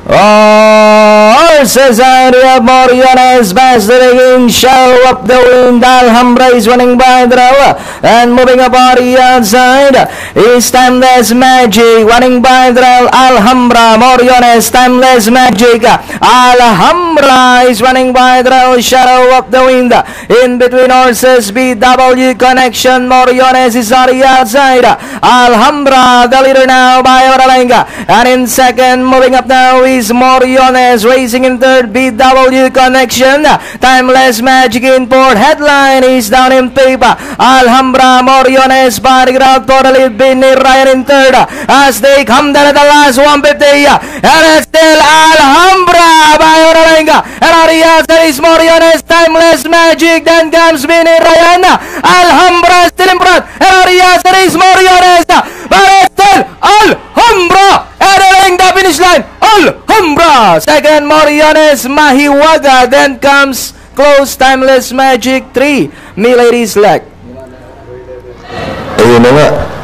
Oh, Cesario Moriones Bastarigin show up the wind. Alhambra is running by the row and moving up on the outside is Timeless Magic running by the row. Alhambra Moriones Timeless Magic. Alhambra is running by the row. Shadow up the wind in between horses. BW Connection. Moriones is on the outside. Alhambra the leader now by Oralenga, and in second moving up now is Moriones, racing in third. BW Connection. Timeless Magic in fourth. Headline is down in paper. Alhambra Moriones fighting out for the lead. Binny Ryan in third as they come down at the last 150, and it's still Alhambra by Oralenga, and on the outside is Moriones. Timeless Magic, then comes Binny Ryan. Alhambra still in front, and on the outside is Moriones, but it's still Alhambra entering the finish line. Alhambra second, Moriones Mahiwaga, then comes close Timeless Magic 3 Milady's Luck. Ayun na nga.